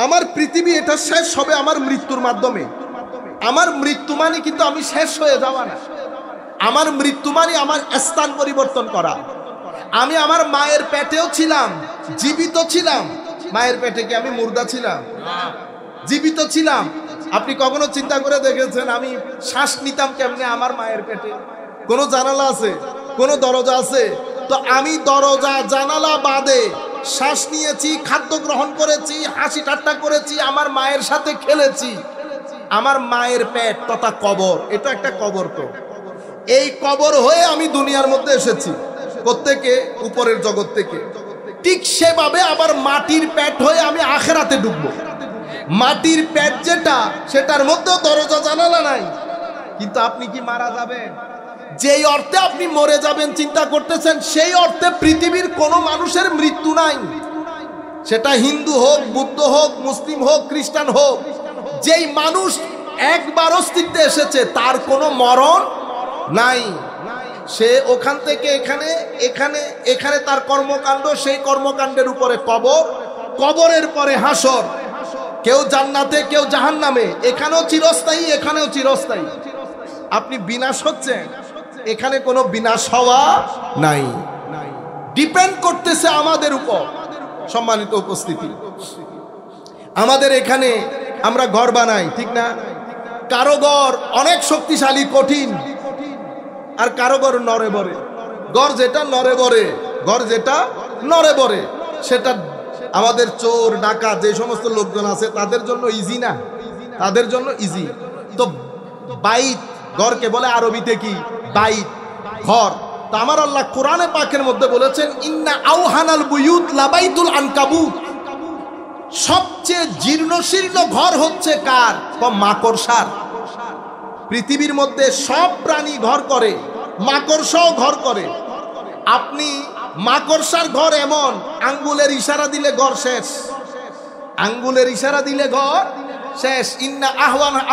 আমার পৃথিবী এটা শেষ হবে আমার মৃত্যুর মাধ্যমে। আমার মৃত্যু মানে কিন্তু আমি শেষ হয়ে যাওয়া না, আমার মৃত্যু মানে আমার স্থান পরিবর্তন করা। আমি আমার মায়ের পেটেও ছিলাম, জীবিত ছিলাম। মায়ের পেটে কি আমি মুর্দা ছিলাম? জীবিত ছিলাম। আপনি কখনো চিন্তা করে দেখেছেন আমি শ্বাস নিতাম কেমনে আমার মায়ের পেটে? কোনো জানালা আছে? কোনো দরজা আছে? তো আমি দরজা জানালা বাদে শ্বাস নিয়েছি, খাদ্য গ্রহণ করেছি, হাসি ঠাট্টা করেছি, আমার মায়ের সাথে খেলেছি। আমার মায়ের পেট তথা কবর, এটা একটা কবর। তো এই কবর হয়ে আমি দুনিয়ার মধ্যে এসেছি। কোত্থেকে? উপরের জগৎ থেকে। ঠিক সেভাবে আবার মাটির পেট হয়ে আমি আখেরাতে ঢুকবো। মাটির পেট যেটা, সেটার মধ্যেও দরজা জানালা নাই। কিন্তু আপনি কি মারা যাবেন? যেই অর্থে আপনি মরে যাবেন চিন্তা করতেছেন, সেই অর্থে পৃথিবীর কোনো মানুষের মৃত্যু নাই। সেটা হিন্দু হোক, বুদ্ধ হোক, মুসলিম হোক, খ্রিস্টান হোক, যেই মানুষ একবার অস্তিত্বে এসেছে তার কোনো মরণ নাই। সে ওখান থেকে এখানে, এখানে এখানে তার কর্মকাণ্ড, সেই কর্মকাণ্ডের উপরে কবর, কবরের পরে হাসর। কেউ জান্নাতে, কেউ জাহান্নামে। এখানেও চিরস্থায়ী, এখানেও চিরস্থায়ী। আপনি বিনাশ হচ্ছেন, এখানে কোনো বিনাশ হওয়া নাই। ডিপেন্ড করতেছে আমাদের উপর। সম্মানিত উপস্থিতি, আমাদের এখানে আমরা ঘর বানাই, ঠিক না? কারো ঘর অনেক শক্তিশালী, কঠিন, আর কারো ঘর নড়ে বড়ে। ঘর যেটা নড়ে বড়ে, ঘর যেটা নড়ে বড়ে, সেটা আমাদের চোর ডাকাত যে সমস্ত লোকজন আছে তাদের জন্য ইজি না, তাদের জন্য ইজি। তো বাইত, ঘরকে বলে আরবিতে কি? বাইত, ঘর। তা আমার আল্লাহ কোরআনে পাকের মধ্যে বলেছেন, ইন্না আওহানাল বুয়ুত লাবাইতুল আনকাবুত। সবচেয়ে জীর্ণশীর্ণ ঘর হচ্ছে কার? মাকড়সার। পৃথিবীর মধ্যে সব প্রাণী ঘর করে, মাকড়সাও ঘর করে। আপনি মাকড়সার ঘর এমন, আঙ্গুলের ইশারা দিলে ঘর শেষ, আঙ্গুলের ইশারা দিলে ঘর শেষ। ইন্না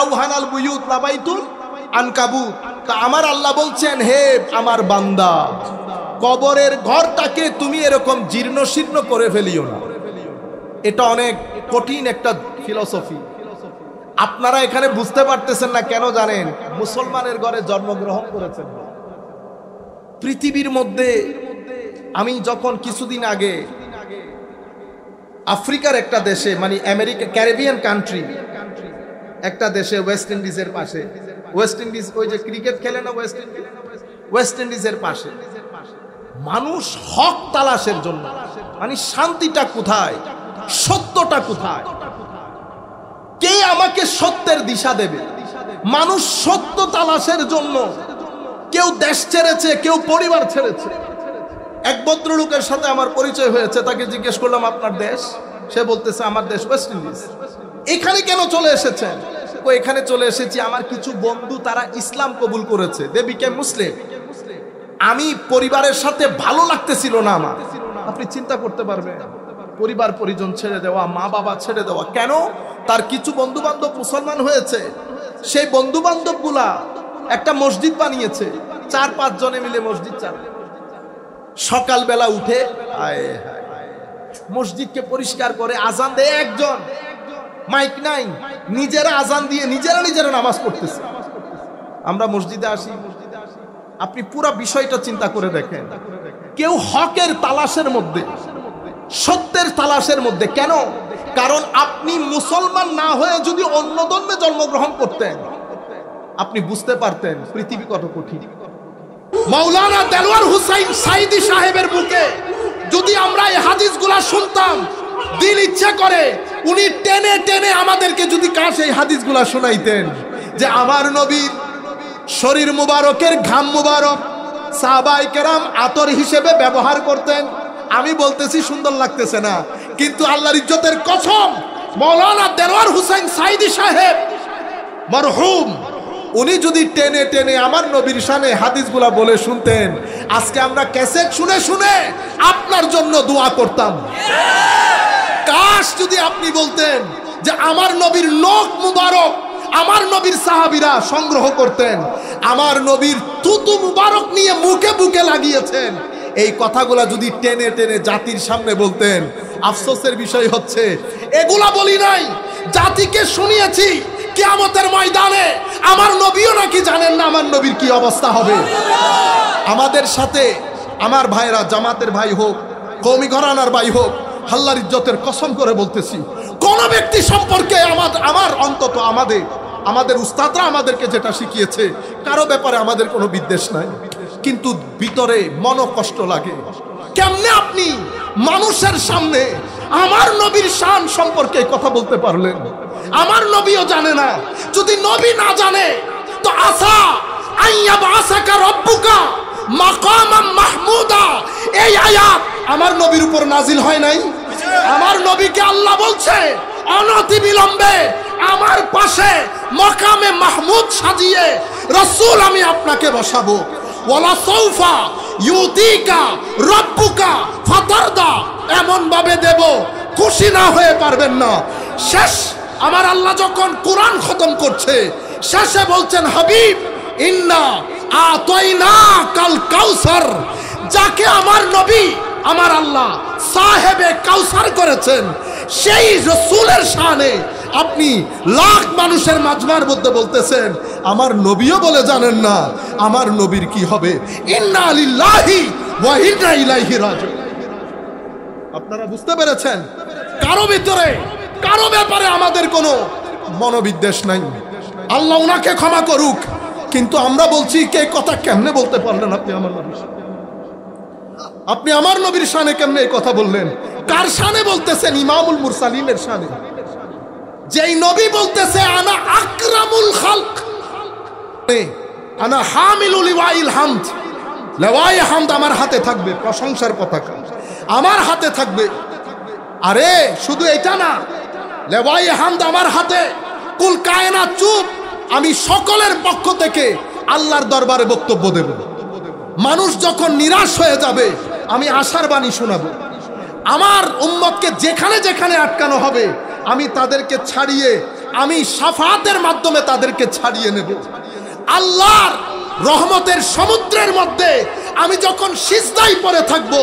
আওহানাল বুয়ুত লাবাইতুল আনকাবুত। তা আমার আল্লাহ বলছেন, হে আমার বান্দা, কবরের ঘরটাকে তুমি এরকম জীর্ণশীর্ণ করে ফেলিও না। এটা অনেক কঠিন একটা ফিলসফি। আপনারা এখানে বুঝতে পারতেছেন না কেন জানেন? মুসলমানের ঘরে জন্মগ্রহণ করেছেন। পৃথিবীর মধ্যে আমি যখন কিছুদিন আগে আফ্রিকার একটা দেশে, মানে আমেরিকা, ক্যারিবিয়ান কান্ট্রি একটা দেশে, ওয়েস্ট ইন্ডিজের পাশে, ওয়েস্ট ইন্ডিজ ওই যে ক্রিকেট খেলে না, ওয়েস্ট ইন্ডিজের পাশে, মানুষ হক তালাশের জন্য, মানে শান্তিটা কোথায়, সত্যটা কোথায়, কে আমাকে সত্যের দিশা দেবে, মানুষ সত্য তালাশের জন্য কেউ দেশ ছেড়েছে, কেউ পরিবার ছেড়েছে। এক ভদ্রলোকের সাথে আমার পরিচয় হয়েছে, তাকে জিজ্ঞেস করলাম আপনার দেশ? সে বলতেছে আমার দেশ ওয়েস্ট ইন্ডিজ। এখানে কেন চলে এসেছেন? ও এখানে চলে এসেছি, আমার কিছু বন্ধু তারা ইসলাম কবুল করেছে, দে বিকেম মুসলিম। আমি পরিবারের সাথে ভালো লাগতেছিল না আমার। আপনি চিন্তা করতে পারবেন, পরিবার পরিজন ছেড়ে দেওয়া, মা বাবা ছেড়ে দেওয়া। কেন? তার কিছু বন্ধু বান্ধব মুসলমান হয়েছে, সেই বন্ধু বান্ধব গুলা একটা মসজিদ বানিয়েছে, 4-5 জনে মিলে মসজিদ চালায়। সকালবেলা উঠে মসজিদকে পরিষ্কার করে, আজান দেয় একজন, মাইক নাই, নিজেরা আজান দিয়ে নিজেরা নামাজ পড়তেছে। আমরা মসজিদে আসি, আপনি পুরো বিষয়টা চিন্তা করে দেখেন। কেউ হকের তালাশের মধ্যে, সত্যের তালাশের মধ্যে। কেন? কারণ আপনি মুসলমান না হয়ে যদি অন্য ধর্মে জন্মগ্রহণ করতেন, আপনি বুঝতে পারতেন পৃথিবী কত কঠিন। মাওলানা দেলোয়ার হুসাইন সাইদি সাহেবের বুকে যদি আমরা এই হাদিসগুলা শুনতাম, দিল ইচ্ছা করে উনি টেনে টেনে আমাদেরকে যদি কাছে এই হাদিসগুলা শোনাইতেন, যে আমার নবীর শরীর মুবারকের ঘাম মুবারক সাহাবায়ে কেরাম আতর হিসেবে ব্যবহার করতেন। আমি বলতেছি সুন্দর লাগতেছে না, কিন্তু আল্লাহর ইজ্জতের কসম, মাওলানা দেলোয়ার হুসাইন সাইদি সাহেব মরহুম, উনি যদি টেনে টেনে আমার নবীর শানে হাদিসগুলা বলে শুনতেন, আজকে আমরা ক্যাসেট শুনে শুনে আপনার জন্য দোয়া করতাম। কাশ যদি আপনি বলতেন যে আমার নবীর লোক মুবারক, আমার নবীর সাহাবীরা সংগ্রহ করতেন, আমার নবীর তুতু মুবারক নিয়ে মুখে বুকে লাগিয়েছেন, এই কথাগুলা যদি টেনে টেনে জাতির সামনে বলতেন, আফসোসের বিষয় হচ্ছে এগুলা বলি নাই, জাতিকে শুনিয়েছি কিয়ামতের ময়দানে আমার নবীও নাকি জানেন না আমার নবীর কি অবস্থা হবে। আমাদের সাথে আমার ভাইরা, জামাতের ভাই হোক, কওমি ঘরানার ভাই হোক, আল্লাহর ইজ্জতের কসম করে বলতেছি, কোন ব্যক্তি সম্পর্কে আমার অন্তত আমাদের উস্তাদরা আমাদেরকে যেটা শিখিয়েছে, কারো ব্যাপারে আমাদের কোনো বিদ্বেষ নাই, কিন্তু ভিতরে মনোকষ্ট লাগে। কেমনে আপনি মানুষের সামনে আমার নবীর শান সম্পর্কে কথা বলতে পারলেন? আমার নবীও জানে না। যদি নবী না জানে তো আসা আইয়াব আসাকা রব্বুকা মাকামাম মাহমুদা, এই আয়াত আমার নবীর উপর নাজিল হয় নাই? আমার নবীকে আল্লাহ বলছে অনতি বিলম্বে আমার পাশে মাকামে মাহমুদ সাজিয়ে রাসূল আমি আপনাকে বসাবো। ওয়ালা সাউফা ইউতিকা রব্বুকা ফাতারদা, এমন ভাবে দেব খুশি না হয়ে পারবেন না। শেষ আমার আল্লাহ যখন কোরআন খতম করছে, শেষে বলছেন হাবিব ইন্না আতাইনা কাল কাউসার, যাকে আমার নবী আমার আল্লাহ সাহেবে কাউসার করেছেন, সেই রাসূলের শানে আপনি লাখ মানুষের মাজমার মধ্যে বলতেছেন আমার নবীও বলে জানেন না আমার নবীর কি হবে। ইন্না লিল্লাহি ওয়া ইন্না ইলাইহি রাজিউন। আপনারা বুঝতে পেরেছেন? কারো ভিতরে কারো ব্যাপারে আমাদের কোনো মনোবিদ্বেষ নাই। আল্লাহ উনাকে ক্ষমা করুক, কিন্তু আমরা বলছি কে কথা কেমনে বলতে পারলেন আপনি আমার নবীর শানে? আপনি আমার নবীর শানে কেমনে এই কথা বললেন? কার শানে বলতেছেন? ইমামুল মুরসালিনের শানে। যেই নবী বলতেছে আনা আকরামুল খালক, আনা হামিলুল লিওয়াইল হামদ, লিওয়াই হামদ আমার হাতে থাকবে, প্রশংসার পতাকা আমার হাতে থাকবে। আরে শুধু এটা না, লিওয়াই হামদ আমার হাতে, কুল কায়নাত চুপ, আমি সকলের পক্ষ থেকে আল্লাহর দরবারে বক্তব্য দেব। মানুষ যখন নিরাশ হয়ে যাবে আমি আশার বাণী শোনাবো। আমার উম্মতকে যেখানে যেখানে আটকানো হবে আমি তাদেরকে ছাড়িয়ে, আমি শাফাতের মাধ্যমে তাদেরকে ছাড়িয়ে নেব। আল্লাহর রহমতের সমুদ্রের মধ্যে আমি যখন সিজদায় পড়ে থাকব,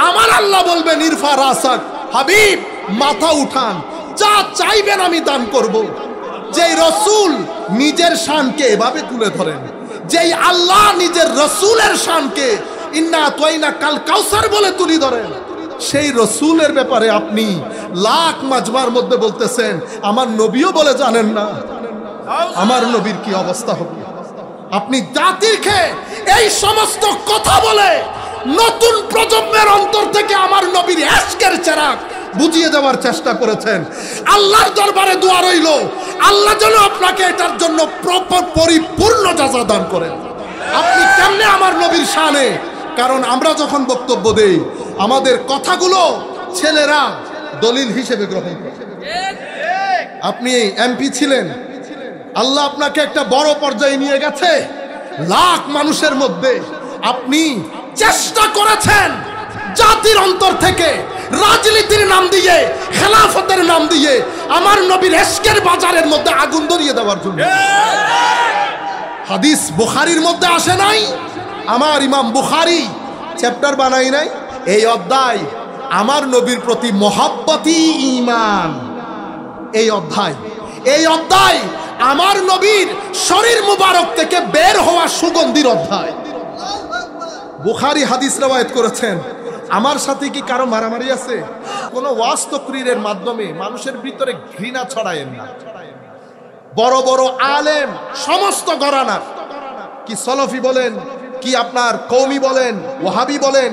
আমার আল্লাহ বলবেন ইরফা রাসাক, হাবিব মাথা উঠান, যা চাইবেন আমি দান করব। যেই রসুল নিজের শানকে এভাবে তুলে ধরেন, যেই আল্লাহ নিজের রসুলের শানকে ইন্না আতাইনা কাল কাউসার বলে তুলে ধরেন, সেই রসুলের ব্যাপারে আপনি লাখ মাজমার মধ্যে বলতেছেন আমার নবীও বলে জানেন না আমার নবীর কি অবস্থা হবে। আপনি জাতিকে এই সমস্ত কথা বলে নতুন প্রজন্মের অন্তর থেকে আমার নবীর ইশকের চেরাগ বুঝিয়ে দেওয়ার চেষ্টা করেছেন। আল্লাহর দরবারে দোয়া রইল, আল্লাহ যেন আপনাকে এটার জন্য পরিপূর্ণ যাজা দান করেন। আপনি কেমনে আমার নবীর শানে? কারণ আমরা যখন বক্তব্য দেই আমাদের কথাগুলো ছেলেরা দলিল হিসেবে গ্রহণ করে। আপনি এমপি ছিলেন, আল্লাহ আপনাকে একটা বড় পর্যায়ে নিয়ে গেছে, লাখ মানুষের মধ্যে আপনি চেষ্টা করেছেন জাতির অন্তর থেকে রাজনীতির নাম দিয়ে, খেলাফতের নাম দিয়ে আমার নবীর ইশকের বাজারের মধ্যে আগুন ধরিয়ে দেওয়ার জন্য। হাদিস বুখারীর মধ্যে আসে নাই? আমার ইমাম বুখারী চ্যাপ্টার বানাই নাই, এই অধ্যায় আমার নবীর প্রতি মহাব্বতি ঈমান। এই অধ্যায় আমার নবীর শরীর মুবারক থেকে বের হওয়া সুগন্ধির অধ্যায়। বুখারী হাদিস রওয়ায়াত করেছেন। আমার সাথে কি কারো মারামারি আছে? কোন ওয়াজ তাকরীরের মাধ্যমে মানুষের ভিতরে ঘৃণা ছড়ায়েন না। বড় বড় আলেম সমস্ত ঘরানার, কি সলফি বলেন, কি আপনার কওমি বলেন, ওয়াহাবি বলেন,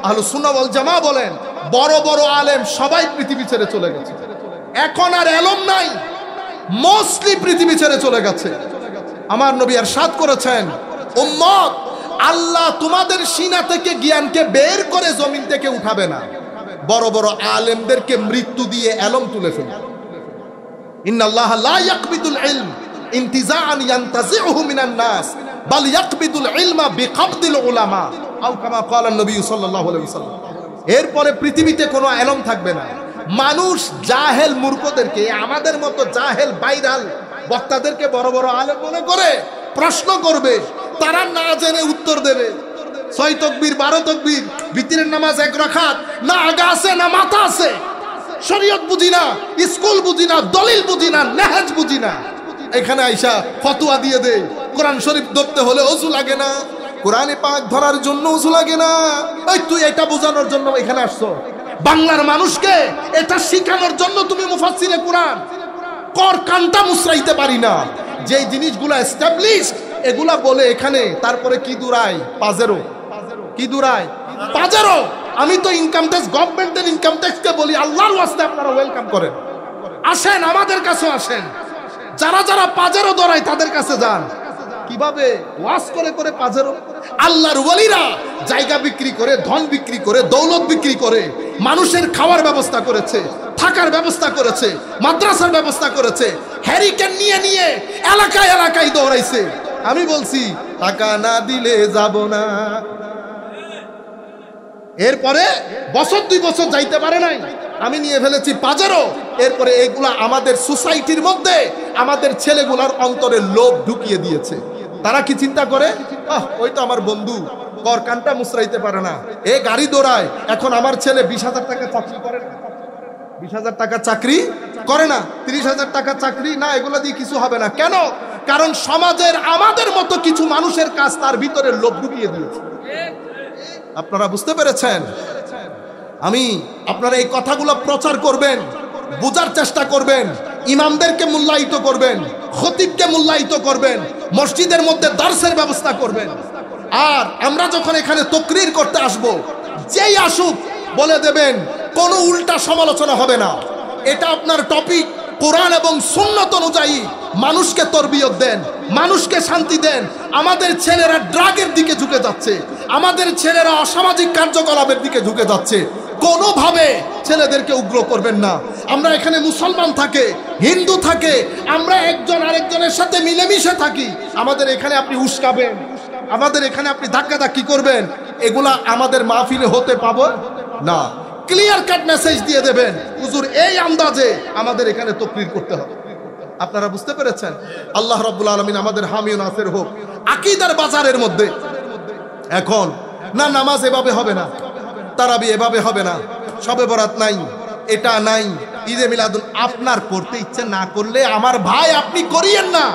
আহলুস সুন্নাহ ওয়াল জামাআহ বলেন, বড় বড় আলেম সবাই পৃথিবী ছেড়ে চলে গেছে। এখন আর এলম নাই, মোস্টলি পৃথিবী ছেড়ে চলে গেছে। আমার নবী ইরশাদ করেছেন, উম্মত আল্লাহ তোমাদের সিনা থেকে জ্ঞানকে বের করে জমিন থেকে উঠাবে না, বড় বড় আলেমদেরকে মৃত্যু দিয়ে এলম তুলে ফেলবে। ইন্নাল্লাহা লা ইয়াকবিদুল ইলম ইনতিজাআন ইয়ানতাজিউহু মিনান নাস বাল ইয়াকবিদুল ইলমা বিকবদিল উলামা আও কামা ক্বালা নবী সাল্লাল্লাহু আলাইহি ওয়াসাল্লাম। এরপরে পৃথিবীতে কোনো এলম থাকবে না। মানুষ জাহেল মূর্খদেরকে, আমাদের মতো জাহেল বাইরাল বক্তাদেরকে বড় বড় আলেম মনে করে প্রশ্ন করবে, তারা না জেনে উত্তর দেবে। 6 তাকবীর 12 তাকবীর, ভিতরের নামাজ 1 রাকাত, না আগা আছে না মাথা আছে। শরীয়ত বুঝি না, স্কুল বুঝি না, দলিল বুঝি না, নেহাজ বুঝি না, এখানে আইসা ফতোয়া দিয়ে দেয় কোরআন শরীফ ধরতে হলে ওযু লাগে না, কোরআনে পাক ধরার জন্য ওযু লাগে না। ওই তুই এটা বোঝানোর জন্য এখানে আসছো? বাংলার মানুষকে এটা শিখানোর জন্য তুমি মুফাসসিরে কোরআন? কর কানটা মুছরাইতে পারি না, যেই জিনিসগুলো এস্টাবলিশ এগুলা বলে এখানে, তারপরে কি দুরাই পাজেরো, কি দুরাই পাজেরো। আমি তো ইনকাম ট্যাক্স, গভর্নমেন্টের ইনকাম ট্যাক্সকে বলি আল্লাহর ওয়াস্তে আপনারা ওয়েলকাম করেন, আসেন আমাদের কাছে আসেন। যারা যারা পাজেরো দরাই তাদের কাছে যান। কিভাবে ওয়াজ করে করে পাজেরো? আল্লাহর ওয়ালিরা জায়গা বিক্রি করে, ধন বিক্রি করে, দৌলত বিক্রি করে মানুষের খাওয়ার ব্যবস্থা করেছে, থাকার ব্যবস্থা করেছে, মাদ্রাসার ব্যবস্থা করেছে, হ্যারিকেন নিয়ে নিয়ে এলাকায় এলাকায় দৌড়াইছে। আমি বলছি টাকা না দিলে যাব না। এরপরে বছর 2 বছর যাইতে পারে নাই, আমি নিয়ে ফেলেছি পাজেরো। এরপরে এগুলা আমাদের সোসাইটির মধ্যে আমাদের ছেলেগুলার অন্তরে লোভ ঢুকিয়ে দিয়েছে। তারা কি চিন্তা করে, ওই তো আমার বন্ধু কর কানটা মুছরাইতে পারে না, এ গাড়ি দৌড়ায়, এখন আমার ছেলে 20,000 টাকা চাকরি করে না, 20,000 টাকা চাকরি করে না, 30,000 টাকা চাকরি না, এগুলো দিয়ে কিছু হবে না। কেন? কারণ সমাজের আমাদের মতো কিছু মানুষের কাজ তার ভিতরে লোভ ঢুকিয়ে দিয়েছে। আপনারা বুঝতে পেরেছেন? আমি আপনারা এই কথাগুলো প্রচার করবেন, বোঝার চেষ্টা করবেন, ইমামদেরকে মূল্যায়িত করবেন, খতিবকে মূল্যায়িত করবেন, মসজিদের মধ্যে দার্সের ব্যবস্থা করবেন। আর আমরা যখন এখানে তাকরীর করতে আসব, যেই আসুক বলে দেবেন, কোনো উল্টা সমালোচনা হবে না, এটা আপনার টপিক, কোরআন এবং সুন্নাত অনুযায়ী মানুষকে তরবিয়ত দেন, মানুষকে শান্তি দেন। আমাদের ছেলেরা ড্রাগের দিকে ঝুঁকে যাচ্ছে, আমাদের ছেলেরা অসামাজিক কার্যকলাপের দিকে ঝুঁকে যাচ্ছে। কোনোভাবে ছেলেদেরকে উগ্র করবেন না। আমরা এখানে মুসলমান থাকে, হিন্দু থাকে, আমরা একজন আরেকজনের সাথে মিলেমিশে থাকি। আমাদের এখানে আপনি উস্কাবেন, আমাদের এখানে আপনি ধাক্কাধাক্কি করবেন, এগুলা আমাদের মাহফিলে হতে পাবো না। ক্লিয়ার কাট মেসেজ দিয়ে দেবেন, হুজুর এই আন্দাজে আমাদের এখানে তাকরীর করতে হবে। আপনারা বুঝতে পেরেছেন? আল্লাহ রাব্বুল আলামিন আমাদের হামি ও নাসির হোক। আকীদার বাজারের মধ্যে এখন না নামাজ এভাবে হবে না, তারাবি এভাবে হবে না, শবে বরাত নাই, এটা নাই, ঈদে মিলাদুন আপনার করতে ইচ্ছে না করলে আমার ভাই আপনি করিয়েন না।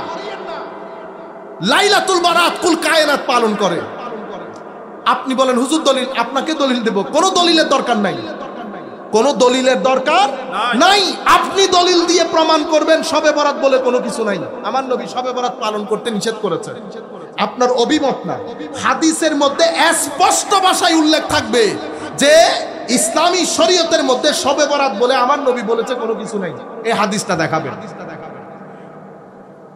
লাইলাতুল বারাত কুল কায়নাত পালন করে। আপনি বলেন হুজুর দলিল, আপনাকে দলিল দেব, কোনো দলিলের দরকার নাই, কোনো দলিলের দরকার নাই। আপনি দলিল দিয়ে প্রমাণ করবেন শবে বরাত বলে কোনো কিছু নাই। আমার নবী শবে বরাত পালন করতে নিষেধ করেছেন, আপনার অভিমত না। হাদিসের মধ্যে স্পষ্ট ভাষায় উল্লেখ থাকবে যে ইসলামী শরীয়তের মধ্যে শবে বরাত বলে আমার নবী বলেছে কোনো কিছু নাই, এই হাদিসটা দেখাবেন।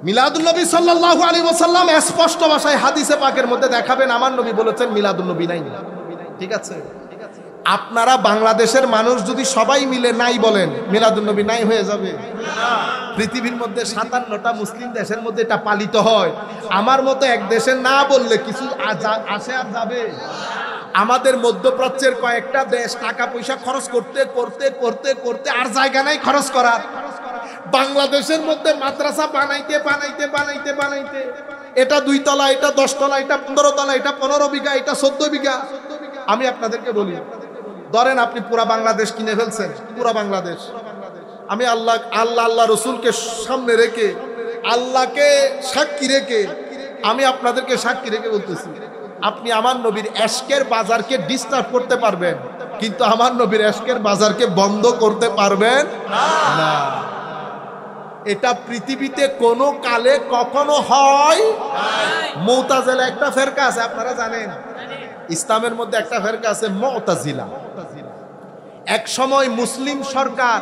মিলাদুন নবী সাল্লাল্লাহু আলাইহি ওয়াসাল্লাম স্পষ্ট ভাষায় হাদিসে পাকের মধ্যে দেখাবেন আমার নবী বলেছেন মিলাদুন নবী নাই। ঠিক আছে, আপনারা বাংলাদেশের মানুষ যদি সবাই মিলে নাই বলেন, মিলাদুন নবী নাই হয়ে যাবে? পৃথিবীর মধ্যে 57টা মুসলিম দেশের মধ্যে এটা পালিত হয়। আমার মতো এক দেশে না বললে কিছু আসে আর যাবে? আমাদের মধ্যপ্রাচ্যের কয়েকটা দেশ টাকা পয়সা খরচ করতে করতে করতে করতে আর জায়গা নাই খরচ করার। বাংলাদেশের মধ্যে মাদ্রাসা বানাইতে বানাইতে বানাইতে বানাইতে, এটা 2 তলা, এটা 10 তলা, এটা 15 তলা, এটা 15 বিঘা, এটা 14 বিঘা। আমি আপনাদেরকে বলি, ধরেন আপনি পুরা বাংলাদেশ কিনে ফেলছেন, পুরা বাংলাদেশ। আমি আল্লাহ রসুলকে সামনে রেখে, আল্লাহকে সাক্ষী রেখে, আমি আপনাদেরকে সাক্ষী রেখে বলতেছি, আপনি আমার নবীর এশকের বাজারকে ডিস্টার্ব করতে পারবেন, কিন্তু আমার নবীর এশকের বাজারকে বন্ধ করতে পারবেন না। এটা পৃথিবীতে কোনো কালে কখনো হয়। মুতাজিলা একটা ফেরকা আছে, আপনারা জানেন, ইসলামের মধ্যে একটা ফেরকা আছে মুতাজিলা। এক সময় মুসলিম সরকার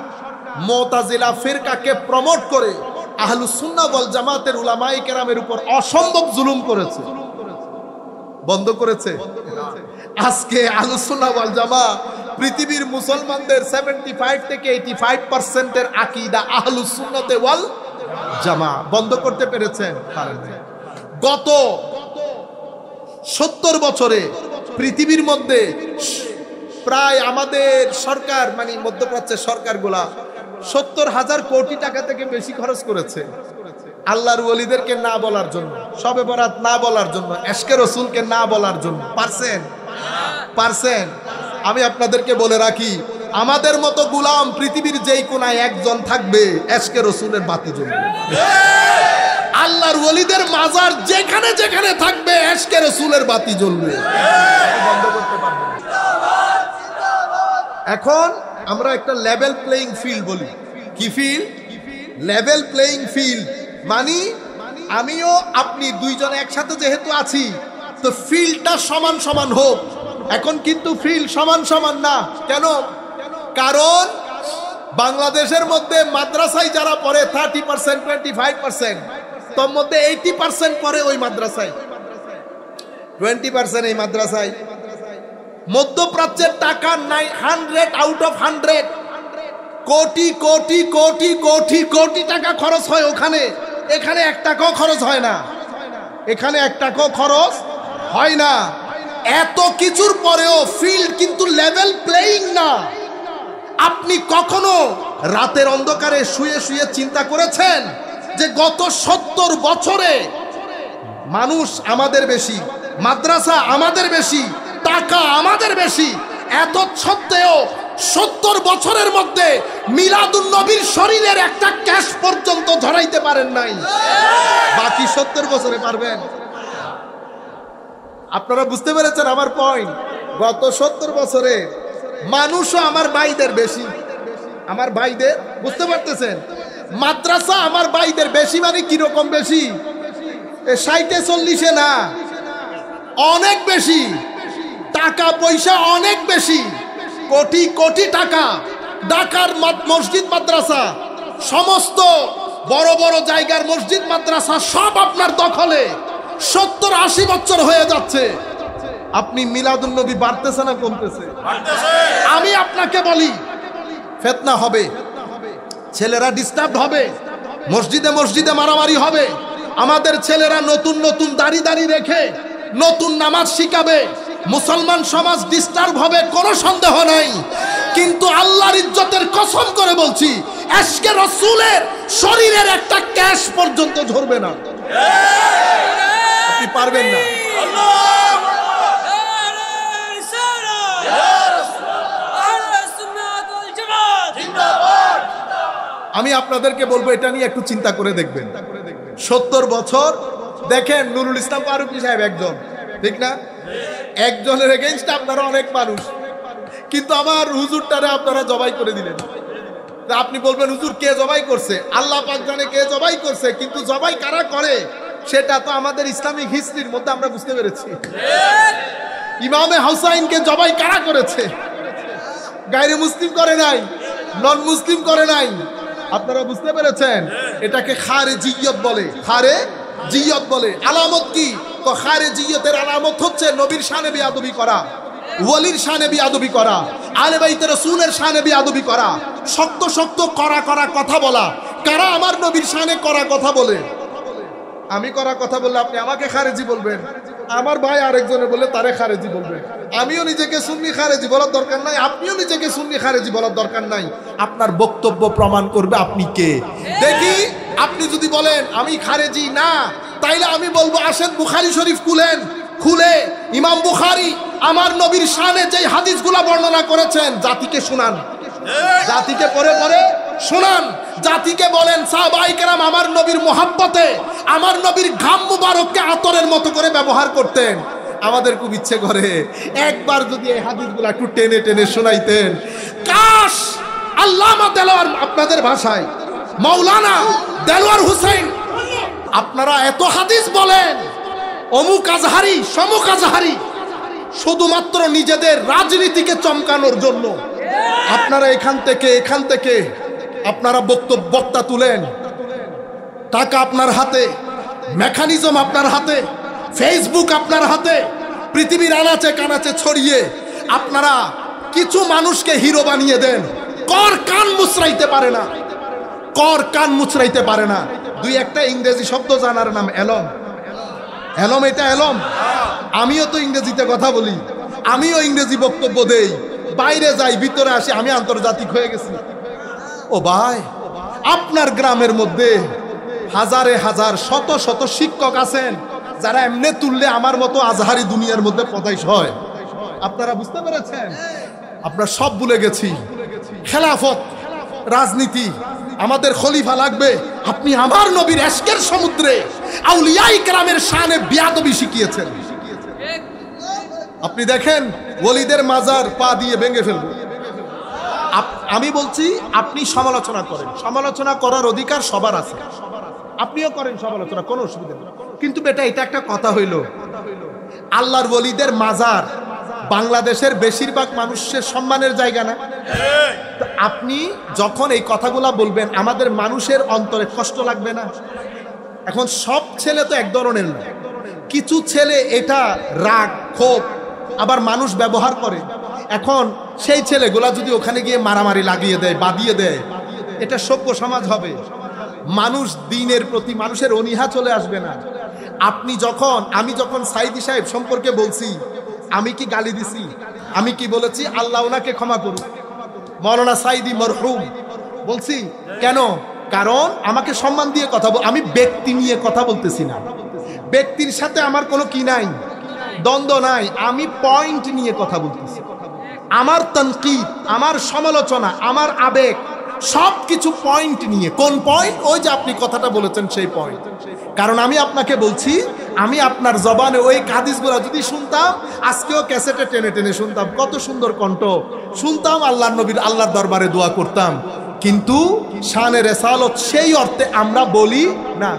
মুতাজিলা ফিরকাকে প্রমোট করে আহলুস সুন্নাহ ওয়াল জামাতের উলামায়ে কেরামের উপর অসম্ভব জুলুম করেছে, বন্ধ করেছে। আজকে আহলুস সুন্নাহ ওয়াল জামাত পৃথিবীর মুসলমানদের 75 থেকে 85% আকীদা আহলুস সুন্নাতে ওয়াল জামাত। বন্ধ করতে পেরেছেন? গত 70 বছরে পৃথিবীর মধ্যে প্রায় আমাদের সরকার, মানে মধ্যপ্রাচ্যের সরকারগুলা 70,000 কোটি টাকা থেকে বেশি খরচ করেছে আল্লাহর ওলিদেরকে না বলার জন্য, শবে বরাত না বলার জন্য, এশকে রসুলকে না বলার জন্য। পারছেন? আমি আপনাদেরকে বলে রাখি, আমাদের মতো গোলাম পৃথিবীর যেই কোনায় একজন থাকবে, এশকে রসুলের বাতি জ্বলবে। আল্লাহর ওলিদের মাজার যেখানে যেখানে থাকবে, এশকে রসুলের বাতি জ্বলবে। বন্ধ করতে পারবে না। এখন আমরা একটা লেভেল প্লেইং ফিল্ড বলি। কি ফিল্ড? Level playing field. মানে আমিও আপনি দুইজন একসাথে যেহেতু আছি, তো ফিল্ডটা সমান সমান হোক। এখন কিন্তু ফিল্ড সমান সমান না। কেন? কারণ বাংলাদেশের মধ্যে মাদ্রাসায় যারা পড়ে 30%, 25%, তোর মধ্যে 80% পড়ে ওই মাদ্রাসায়, 20% এই মাদ্রাসায়। মধ্যপ্রাচ্যের টাকা 100 আউট অফ 100 কোটি কোটি কোটি কোটি কোটি টাকা খরচ হয় ওখানে। এখানে 1 টাকাও খরচ হয় না। এখানে 1 টাকাও খরচ হয় না। এত কিছুর পরেও ফিল্ড কিন্তু লেভেল প্লেইং না। আপনি কখনো রাতের অন্ধকারে শুয়ে শুয়ে চিন্তা করেছেন যে গত 70 বছরে মানুষ আমাদের বেশি, মাদ্রাসা আমাদের বেশি, টাকা আমাদের বেশি, এত সত্ত্বেও 70 বছরের মধ্যে মিলাদুন নবীর শরীরের একটা ক্যাশ পর্যন্ত ধরাইতে পারেন নাই। বাকি 70 বছরে পারবেন? আপনারা বুঝতে পেরেছেন আমার পয়েন্ট? গত 70 বছরে মানুষও আমার ভাইদের বেশি, আমার ভাইদের, বুঝতে পারতেছেন? মাদ্রাসা আমার ভাইদের বেশি। মানে কিরকম বেশি? 60-40 না, অনেক বেশি। টাকা পয়সা অনেক বেশি, কোটি কোটি টাকা। ঢাকার মসজিদ মাদ্রাসা, সমস্ত বড় বড় জায়গার মসজিদ মাদ্রাসা সব আপনার দখলে। 70-80 বছর হয়ে যাচ্ছে। আপনি মিলাদুন নবী বাড়তেছে না কমতেছে? আমি আপনাকে বলি, ফিতনা হবে, ছেলেরা ডিস্টার্ব হবে, মসজিদে মসজিদে মারামারি হবে। আমাদের ছেলেরা নতুন নতুন দাড়ি রেখে নতুন নামাজ শিখাবে, মুসলমান সমাজ ডিস্টার্ব হবে, কোনো সন্দেহ নাই। কিন্তু আল্লাহর ইজ্জতের কসম করে বলছি, এশকে রাসূলের শরীরের একটা ক্যাশ পর্যন্ত ঝরবে না। আপনি পারবেন না। আমি আপনাদেরকে বলবো, এটা নিয়ে একটু চিন্তা করে দেখবেন। 70 বছর দেখেন, নুরুল ইসলাম ফারুকী সাহেব একজন, ঠিক না? একজনের এগেইনস্টে আপনারা অনেক মানুষ, কিন্তু আমার হুজুরটারে আপনারা জবাই করে দিলেন। আপনি বলবেন, হুজুর কে জবাই করছে? আল্লাহ পাক জানে কে জবাই করছে, কিন্তু জবাই কারা করে সেটা তো আমাদের ইসলামিক হিস্ট্রির মধ্যে আমরা বুঝতে পেরেছি। ইমামে হুসাইনকে জবাই কারা করেছে? গায়রে মুসলিম করে নাই, নন মুসলিম করে নাই। আপনারা বুঝতে পেরেছেন? এটাকে খারেজিয়ত বলে, খারেজিয়ত বলে। আলামত কি? তো খারেজিয়তের আলামত হচ্ছে নবীর শানে বেয়াদবি করা, ওয়ালির শানে বেয়াদবি করা, আলে বাইতে রাসূলের শানে বেয়াদবি করা, শক্ত শক্ত করা কথা বলা। কারা আমার নবীর শানে করা কথা বলে? আমি করা কথা বললে আপনি আমাকে খারেজি বলবেন, আমার ভাই আরেকজনে বললে তারে খারেজি বলবেন। আমিও নিজেকে সুন্নি খারেজি বলার দরকার নাই, আপনিও নিজেকে সুন্নি খারেজি বলার দরকার নাই। আপনার বক্তব্য প্রমাণ করবে আপনি কে। দেখি, আপনি যদি বলেন আমি খারেজি না, তাইলে আমি বলবো আসেন বুখারী শরীফ খুলে ইমাম বুখারী আমার নবীর শানে যেই হাদিসগুলো বর্ণনা করেছেন জাতিকে শোনান, জাতিকে পড়ে শোনান, জাতিকে বলেন সাহাবায়ে কেরাম আমার নবীর মুহাব্বতে আমার নবীর ঘাম মুবারককে আতরের মতো করে ব্যবহার করতেন। আমাদের খুব ইচ্ছে করে একবার যদি এই হাদিসগুলো একটু টেনে টেনে শোনাইতেন। কাশ আল্লামা দেলোয়ার, আপনাদের ভাষায় মাওলানা দেলোয়ার হোসেন, আপনারা এত হাদিস বলেন, অমুক আজহারি সমুক আজহারি, শুধুমাত্র নিজেদের রাজনীতিকে চমকানোর জন্য আপনারা এখান থেকে আপনারা বক্তা তুলেন। টাকা আপনার হাতে, মেকানিজম আপনার হাতে, ফেসবুক আপনার হাতে, পৃথিবীর আনাচে কানাচে ছড়িয়ে আপনারা কিছু মানুষকে হিরো বানিয়ে দেন। কর কান মুচড়াইতে পারে না। দুই একটা ইংরেজি শব্দ জানার নাম এলম। এটা এলম। আমিও তো ইংরেজিতে কথা বলি, আমিও ইংরেজি বক্তব্য দেই, বাইরে যাই ভিতরে আসি, আমি আন্তর্জাতিক হয়ে গেছি। ও ভাই, আপনার গ্রামের মধ্যে হাজারে হাজার শত শত শিক্ষক আছেন যারা এমনি তুললে আমার মতো আজহারি দুনিয়ার মধ্যে পদাইশ হয়। আপনারা বুঝতে পেরেছেন? আপনারা সব ভুলে গেছি, খেলাফত রাজনীতি, আমাদের খলিফা লাগবে। আপনি আমার নবীর এশকের সমুদ্রে আউলিয়ায়ে কেরামের শানে বিয়াদবি শিখিয়েছেন। আপনি দেখেন ওলিদের মাজার পা দিয়ে ভেঙে ফেলবো। আমি বলছি আপনি সমালোচনা করেন, সমালোচনা করার অধিকার সবার আছে, আপনিও করেন সমালোচনা, কোনো অসুবিধা নেই। কিন্তু বেটা এটা একটা কথা হইল, আল্লাহর ওলিদের মাজার বাংলাদেশের বেশিরভাগ মানুষের সম্মানের জায়গা না? আপনি যখন এই কথাগুলা বলবেন আমাদের মানুষের অন্তরে কষ্ট লাগবে না? এখন সব ছেলে তো এক ধরনের না, কিছু ছেলে এটা রাগ ক্ষোভ আবার মানুষ ব্যবহার করে। এখন সেই ছেলেগুলা যদি ওখানে গিয়ে মারামারি লাগিয়ে দেয়, বাদিয়ে দেয়, এটা সভ্য সমাজ হবে? মানুষ দিনের প্রতি মানুষের অনীহা চলে আসবে না? আমি যখন সাইদি সাহেব সম্পর্কে বলছি, আমি কি গালি দিছি? আমি কি বলেছি আল্লাহ ওনাকে ক্ষমা করুন, মৌলানা সাইদি মরহুম বলছি? কেন? কারণ আমাকে সম্মান দিয়ে কথা আমি ব্যক্তি নিয়ে কথা বলতেছি না, ব্যক্তির সাথে আমার কোনো কি নাই, দ্বন্দ্ব নাই, আমি পয়েন্ট নিয়ে কথা বলতেছি। আমার তানকিদ, আমার সমালোচনা, আমার আবেগ সবকিছু পয়েন্ট নিয়ে। কোন পয়েন্ট? ওই যে আপনি কথাটা বলেছেন সেই পয়েন্ট। কারণ আমি আপনাকে বলছি, আমি আপনার জবানে ওই হাদিসগুলো যদি শুনতাম, আজকেও ক্যাসেটে টেনে টেনে শুনতাম, কত সুন্দর কণ্ঠ শুনতাম, আল্লাহর নবীর আল্লাহর দরবারে দোয়া করতাম। কিন্তু শানে রেসালত সেই অর্থে আমরা বলি না।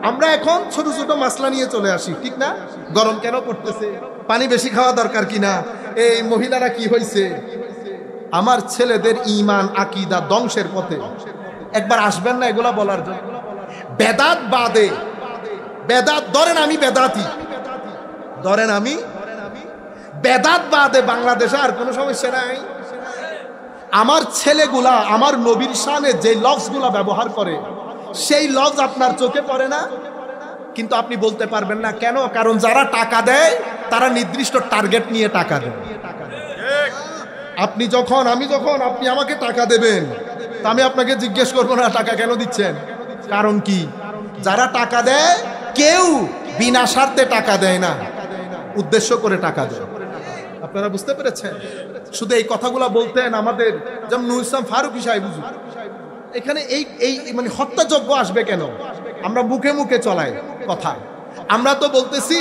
আমরা এখন ছোট ছোট মাসলা নিয়ে চলে আসি, ঠিক না? গরম কেন পড়তেছে, পানি বেশি খাওয়া দরকার কিনা, এই মহিলারা কি হয়েছে। আমার ছেলেদের ঈমান আকীদা ধ্বংসের পথে। একবার আসবেন না এগুলা বলার জন্য? বেদাত বাদে, বেদাত ধরেন আমি বেদাতি, ধরেন আমি বেদাত বাদে বাংলাদেশে আর কোনো সমস্যা নাই। আমার ছেলেগুলা আমার নবীর শানে যে লফজগুলা ব্যবহার করে, সেই লফজ আপনার চোখে পড়ে না, কিন্তু আপনি বলতে পারবেন না। কেন? কারণ যারা টাকা দেয় তারা নির্দিষ্ট টার্গেট নিয়ে টাকা দেয়। আপনি যখন আপনি আমাকে টাকা দেবেন, তা আমি আপনাকে জিজ্ঞেস করবো না টাকা কেন দিচ্ছেন, কারণ কি? যারা টাকা দেয় কেউ বিনা স্বার্থে টাকা দেয় না, উদ্দেশ্য করে টাকা দেয়। আপনারা বুঝতে পেরেছেন? শুধু এই কথাগুলা বলতেন আমাদের, যেমন নুর ইসলাম ফারুকী সাহেব হুজুর, এখানে এই মানে হত্যাযজ্ঞ আসবে কেন? আমরা মুখে মুখে চলাই কথা, আমরা তো বলতেছি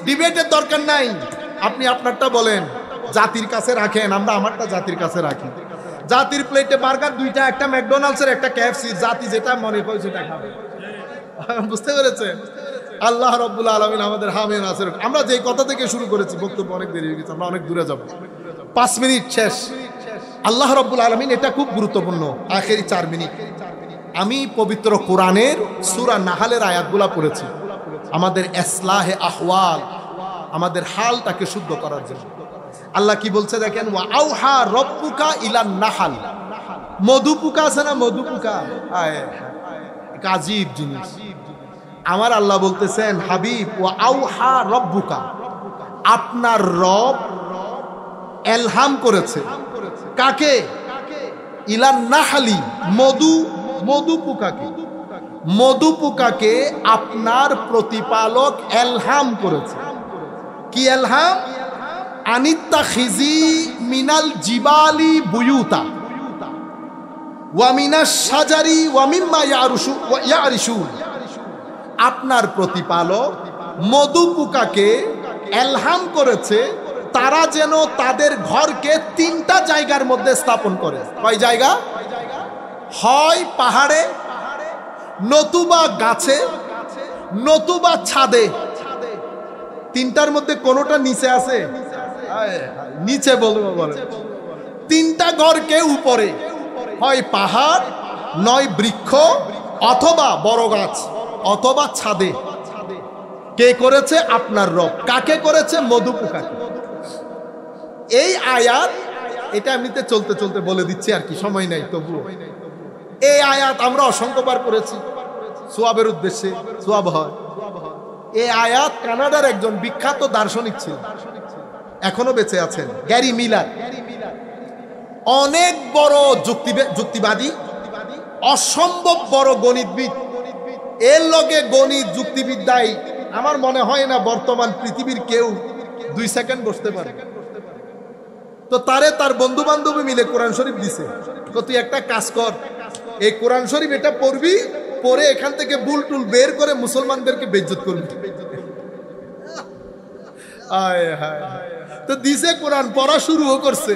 ডিবেটের দরকার নাই, আপনি আপনারটা বলেন, জাতির কাছে রাখেন, আমরা আমারটা জাতির কাছে রাখি। জাতির প্লেটে বার্গার দুইটা, একটা ম্যাকডোনাল্ডসের একটা KFC, জাতি যেটা মনে করে সেটা খাবে। বুঝতে পেরেছেন? আল্লাহ রাব্বুল আলামিন আমাদের হামে নাসির। আমরা যে কথা থেকে শুরু করেছি, বক্তব্য অনেক দেরি হয়ে গেছে, আমরা অনেক দূরে যাব, 5 মিনিট শেষ। আল্লাহ রাব্বুল আলামিন, এটা খুব গুরুত্বপূর্ণ, আখেরি 4 মিনিট। আমি পবিত্র কোরআনের সূরা নাহালের আয়াতগুলা পড়েছি আমাদের ইসলাহে আহওয়াল, আমাদের হালটাকে শুদ্ধ করার জন্য। আল্লাহ কি বলছে দেখেন, ওয়া আউহা রব্বুকা ইলান নাহাল। মধুপুকা আছে না, মধুপুকা, আজীব জিনিস। আমার আল্লাহ বলতেছেন, হাবিব, ওয়া আউহা রব্বুকা, আপনার রব এলহাম করেছে। কাকে? ইলান নাহালি, মধুপুকাকে। মধুপুকাকে আপনার প্রতিপালক এলহাম করেছে। কি এলহাম? আনিত্তাখিজি মিনাল জিবালি বুয়ুতা ওয়া মিনাশ শাজারি ওয়া মিম্মা ইয়ারিশুন। আপনার প্রতিপালক মধুপুকাকে এলহাম করেছে তারা যেন তাদের ঘরকে 3টা জায়গার মধ্যে স্থাপন করে। কয় জায়গা? হয় পাহাড়ে, নতুবা গাছে, নতুবা ছাদে। 3টার মধ্যে কোনোটা নিচে আছে? নিচে বলবো, বলে 3টা ঘরকে উপরে, হয় পাহাড়, নয় বৃক্ষ, অথবা বড় গাছ, অথবা ছাদে। কে করেছে? আপনার রব। কাকে করেছে? মধুপুকাকে। এই আয়াত, এটা এমনিতে চলতে চলতে বলে দিচ্ছি আর কি, সময় নাই তবুও। এই আয়াত আমরা অসংখ্যবার করেছি সোয়াবের উদ্দেশ্যে, সোয়াব হয়। এই আয়াত কানাডার একজন বিখ্যাত দার্শনিক ছিলেন, এখনো বেঁচে আছেন, গ্যারি মিলার। অনেক বড় যুক্তিবাদী, অসম্ভব বড় গণিতবিদ। এর লগে গণিত যুক্তিবিদ্যায় আমার মনে হয় না বর্তমান পৃথিবীর কেউ 2 সেকেন্ড বসতে পারে। তো তারে তার বন্ধু বান্ধবী মিলে কোরআন শরীফ দিছে। তো তুই একটা কাজ কর, এই কোরআন শরীফ এটা পড়বি, পরে এখান থেকে বুল টুল বের করে মুসলমানদেরকে বেইজ্জত করবি। আয় হায়, তো দিছে কোরআন পড়া শুরুও করছে,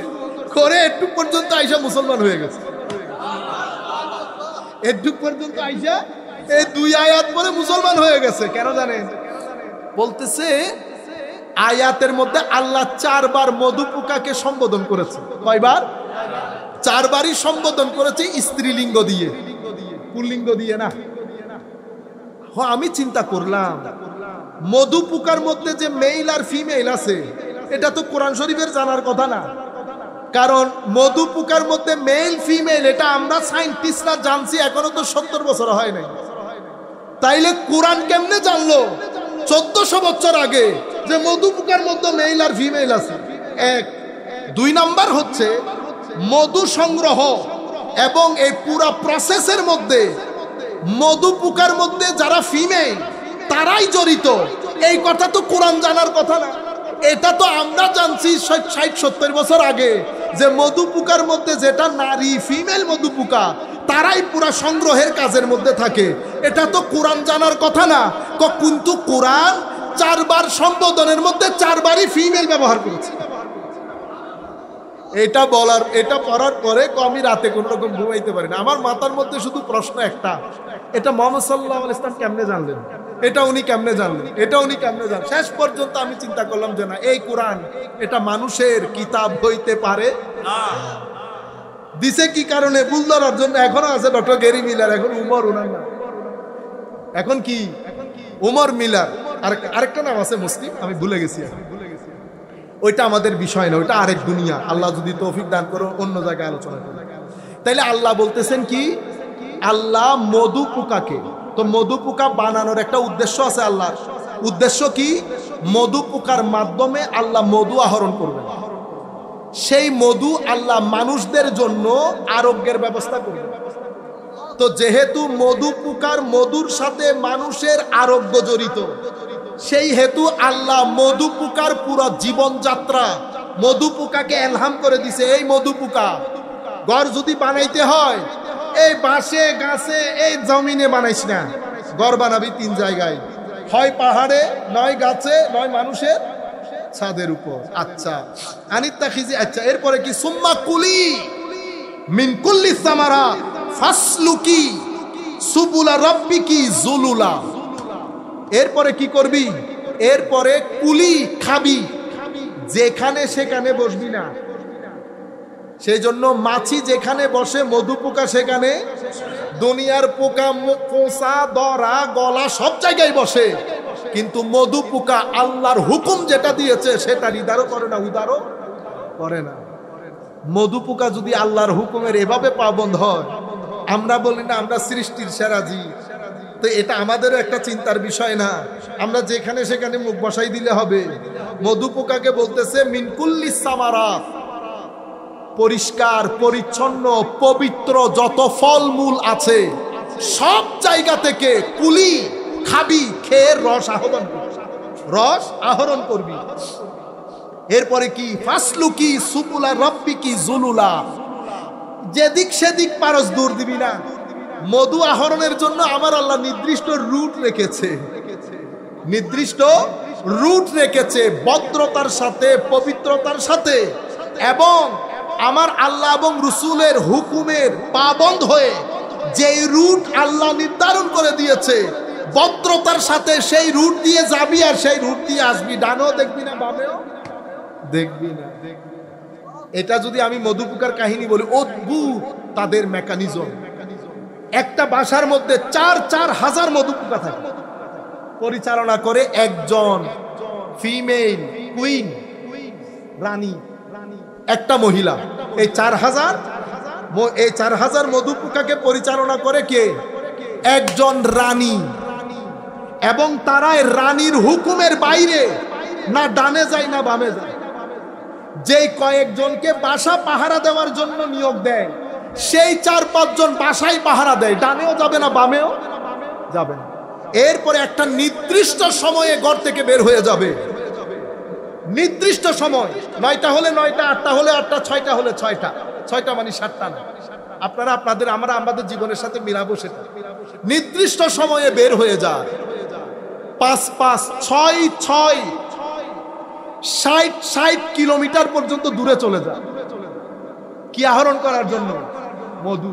করে একটু পর্যন্ত আইসা মুসলমান হয়ে গেছে। একটু পর্যন্ত আইসা এই 2 আয়াত পরে মুসলমান হয়ে গেছে। কেন জানেন? বলতেছে আয়াতের মধ্যে আল্লাহ 4 বার মধু পোকাকে সম্বোধন করেছে। কয়বার? 4 বারই সম্বোধন করেছে স্ত্রীলিঙ্গ দিয়ে, পুল্লিঙ্গ দিয়ে না। আমি চিন্তা করলাম, মধু পোকার মধ্যে যে মেল আর ফিমেল আছে, এটা তো কোরআন শরীফের জানার কথা না। কারণ মধু পোকার মধ্যে মেল ফিমেল এটা আমরা সায়েন্টিস্টরা জানছি এখনো তো 70 বছর হয় নাই। তাইলে কোরআন কেমনে জানলো 1400 বছর আগে যে মধু পোকার মধ্যে মেল আর ফিমেল আছে? 1। 2 নাম্বার হচ্ছে মধু সংগ্রহ এবং এই পুরা প্রসেসের মধ্যে মধু পোকার মধ্যে যারা ফিমেল তারাই জড়িত, এই কথা তো কোরআন জানার কথা না। এটা তো আমরা জানছি 60-70 বছর আগে যে মধু পোকার মধ্যে যেটা নারী ফিমেল মধু পোকা তারাই পুরা সংগ্রহের কাজের মধ্যে থাকে। এটা তো কোরআন জানার কথা না। কিন্তু কোরআন 4 বার সম্বোধনের মধ্যে 4 বারই ফিমেল ব্যবহার করেছে। এটা বলার, এটা পড়ার পরে আমি রাতে কোন রকম ঘুমাইতে পারি না। আমার মাথার মধ্যে শুধু প্রশ্ন একটা, এটা মুহাম্মদ সাল্লাল্লাহু আলাইহি ওয়াসাল্লাম কেমনে জানলেন? এটা উনি কেমনে জানলেন? এটা উনি কেমনে জানলেন? শেষ পর্যন্ত আমি চিন্তা করলাম যে না, এই কোরআন এটা মানুষের কিতাব হইতে পারে না। দিছে কি কারণে? ভুল ধরার জন্য। এখনো আছে ডক্টর গেরি মিলার, এখন উমর উনার নাম, এখন কি উমর মিলার। আরেকটা নাম আছে মুসলিম, আমি ভুলে গেছি। ওইটা আমাদের বিষয় না, ওইটা আরেক দুনিয়া। আল্লাহ যদি তৌফিক দান করো অন্য জায়গায় আলোচনা করো। তাইলে আল্লাহ বলতেছেন কি, আল্লাহ মধু পোকাকে, তো মধু পোকা বানানোর একটা উদ্দেশ্য আছে আল্লাহর। উদ্দেশ্য কি? মধু পোকার মাধ্যমে আল্লাহ মধু আহরণ করবেন। সেই মধু আল্লাহ মানুষদের জন্য আরোগ্যের ব্যবস্থা করবেন। তো যেহেতু মধু পোকার মধুর সাথে মানুষের আরোগ্য জড়িত, সেই হেতু আল্লাহ মধু পোকার পুরো জীবনযাত্রা মধু পোকাকে এলহাম করে দিছে। এই মধু পোকা ঘর যদি বানাইতে হয়, এই বাঁশে গাছে এই জমিনে বানাইস না, ঘর বানাবি 3 জায়গায়, হয় পাহাড়ে, নয় গাছে, নয় মানুষের ছাদের উপর। আচ্ছা আনিতা খিজি। আচ্ছা এরপরে কি? সুম্মা কুলি মিন কুল্লি সামারাত ফাসলুকি সুবুলা রাব্বিকি যুলুলা। এরপরে কি করবি? এরপরে কুলি খাবি, যেখানে সেখানে বসবি না। সেই জন্য মাছি যেখানে বসে মধু পোকা সেখানে, দুনিয়ার পোকা পোষা দরা গলা সব জায়গায় বসে, কিন্তু মধু পোকা আল্লাহর হুকুম যেটা দিয়েছে সেটা ইদারও করে না, উদারও করে না। মধু পোকা যদি আল্লাহর হুকুমের এভাবে পাবন্ধ হয়, আমরা বলি না আমরা সৃষ্টির সেরা জীব, তো এটা আমাদেরও একটা চিন্তার বিষয় না? আমরা যেখানে সেখানে মুখ বসাই দিলে হবে? মধু পোকাকে বলতেছে মিনকুল্লি সামারাত, পরিষ্কার পরিচ্ছন্ন পবিত্র যত ফলমূল আছে সব জায়গা থেকে কুলি খাবি, খেয়ে রস আহরণ করবি। এরপরে কি? ফাসলুকি সুবুলা রাব্বিকি যুলুলা, যেদিক সেদিক পারস দূর দিবি না। মধু আহরণের জন্য আমার আল্লাহ নির্দিষ্ট রুট রেখেছে, নির্দিষ্ট রুট রেখেছে, ভদ্রতার সাথে পবিত্রতার সাথে, এবং আমার আল্লাহ এবং রসুলের হুকুমের পাবন্ধ হয়ে যেই রুট আল্লাহ নির্ধারণ করে দিয়েছে ভদ্রতার সাথে সেই রুট দিয়ে যাবি আর সেই রুট দিয়ে আসবি। ডানেও দেখবি না, বামেও দেখবি না। এটা যদি আমি মধু পোকার কাহিনী বলি, অদ্ভুত তাদের মেকানিজম। একটা বাসার মধ্যে 4-4 হাজার মধু পোকা থাকে, পরিচালনা করে একজন ফিমেল কুইন, রানী, একটা মহিলা। এই 4,000 মধু পোকাকে পরিচালনা করে কে? একজন রানী। এবং তারাই রানীর হুকুমের বাইরে না ডানে যায় না বামে যায়। যেই কয়েকজনকে বাসা পাহারা দেওয়ার জন্য নিয়োগ দেয়, সেই 4-5 জন বাসায় পাহারা দেয়, ডানেও যাবে না বামেও যাবে না। এরপরে একটা নির্দিষ্ট সময়ে ঘর থেকে বের হয়ে যাবে। নির্দিষ্ট সময়, 9টা হলে 9টা, 8টা হলে 8টা, 6টা হলে 6টা, 6টা মানে 7টা না। আপনারা আপনাদের আমরা আমাদের জীবনের সাথে মিলাবো সেটা। নির্দিষ্ট সময়ে বের হয়ে যায়, 5 5 6 6 60 কিলোমিটার পর্যন্ত দূরে চলে যায়। কি আহরণ করার জন্য? মধু।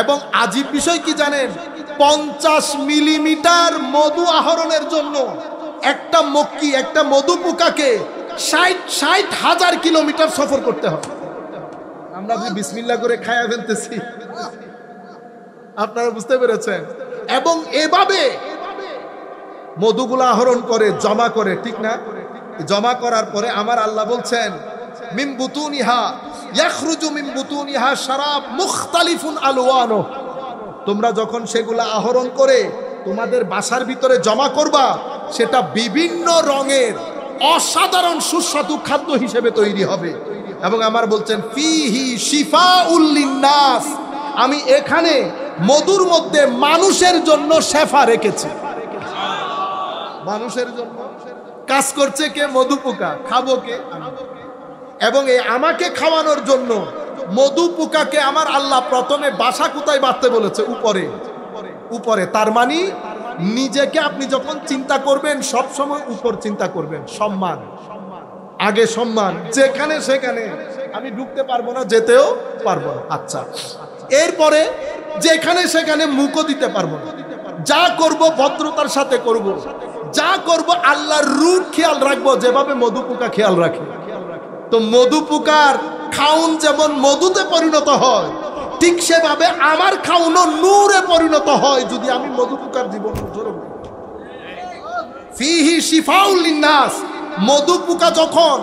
এবং আজীব বিষয় কি জানেন, 50 মিলিমিটার মধু আহরণের জন্য একটা মক্কি, একটা মধু পোকাকে 60 হাজার কিলোমিটার সফর করতে হবে। আমরা যে বিসমিল্লাহ করে খায়া ফেলতেছি, আপনারা বুঝতে পেরেছেন? এবং এভাবে মধুগুলো আহরণ করে, জমা করে, ঠিক না? জমা করার পরে আমার আল্লাহ বলছেন, মিন বুতুনিহা ইয়াখরুজু মিন বুতুনিহা শারাব মুখতালিফুন আলওয়ানু। তোমরা যখন সেগুলা আহরণ করে তোমাদের বাসার ভিতরে জমা করবা, সেটা বিভিন্ন রঙের অসাধারণ সুস্বাদু খাদ্য হিসেবে তৈরি হবে। এবং আমার বলছেন ফিহি শিফাউল লিন্নাস, আমি এখানে মধুর মধ্যে মানুষের জন্য শেফা রেখেছি। মানুষের জন্য কাজ করছে কে? মধু পোকা। খাবো কে? এবং এই আমাকে খাওয়ানোর জন্য মধু পোকাকে আমার আল্লাহ প্রথমে বাসা কোথায় বাঁধতে বলেছে? উপরে। উপরে তার মানে নিজেকে আপনি যখন চিন্তা করবেন সব সময় উপর চিন্তা করবেন। সম্মান, আগে সম্মান। যেখানে সেখানে আমি ঢুকতে পারবো না, যেতেও পারবো না। আচ্ছা, এরপরে যেখানে সেখানে মুখও দিতে পারবো না। যা করব ভদ্রতার সাথে করব, যা করব আল্লাহর রূপ খেয়াল রাখবো, যেভাবে মধু পোকা খেয়াল রাখে। তো মধু পোকার খাউন যেমন মধুতে পরিণত হয়, ঠিক সেভাবে আমার খাউনও নূরে পরিণত হয় যদি আমি মধু পোকার জীবন অনুসরণ করি। ফিহি শিফাউল লিন্নাস, মধু পোকা যখন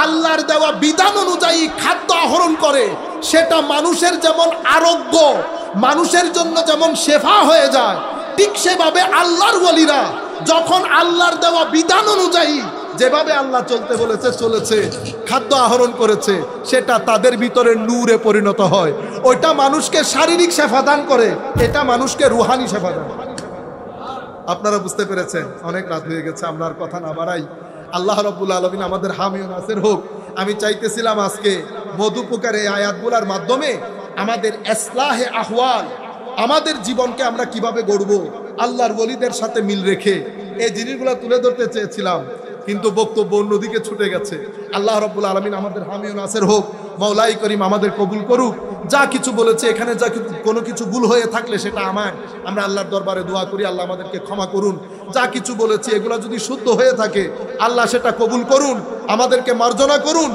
আল্লাহর দেওয়া বিধান অনুযায়ী খাদ্য আহরণ করে, সেটা মানুষের যেমন আরোগ্য, মানুষের জন্য যেমন শেফা হয়ে যায়, ঠিক সেভাবে আল্লাহর ওয়ালিরা যখন আল্লাহর দেওয়া বিধান অনুযায়ী যেভাবে আল্লাহ চলতে বলেছে চলেছে, খাদ্য আহরণ করেছে, সেটা তাদের ভিতরে নূরে পরিণত হয়। ওইটা মানুষকে শারীরিক শেফা দান করে, এটা মানুষকে রুহানি শেফা দান। আপনারা বুঝতে পেরেছেন? অনেক রাত হয়ে গেছে, আমরা আর কথা না বাড়াই। আল্লাহ রাব্বুল আলামিন আমাদের হামি ও নাসির হোক। আমি চাইতেছিলাম আজকে মধু পোকার এই আয়াতগুলোর মাধ্যমে আমাদের ইসলাহে আহওয়াল, আমাদের জীবনকে আমরা কিভাবে গড়ব, আল্লাহর ওলিদের সাথে মিল রেখে এই জিনিসগুলো তুলে ধরতে চেয়েছিলাম, কিন্তু বক্তব্য অন্যদিকে ছুটে গেছে। আল্লাহ রাব্বুল আলামিন আমাদের হামি ও নাসির হোক। মাওলাই করিম আমাদের কবুল করুক। যা কিছু বলেছে এখানে, যা কোনো কিছু ভুল হয়ে থাকলে সেটা আমরা আল্লাহর দরবারে দোয়া করি, আল্লাহ আমাদেরকে ক্ষমা করুন। যা কিছু বলেছি এগুলো যদি শুদ্ধ হয়ে থাকে, আল্লাহ সেটা কবুল করুন, আমাদেরকে মার্জনা করুন।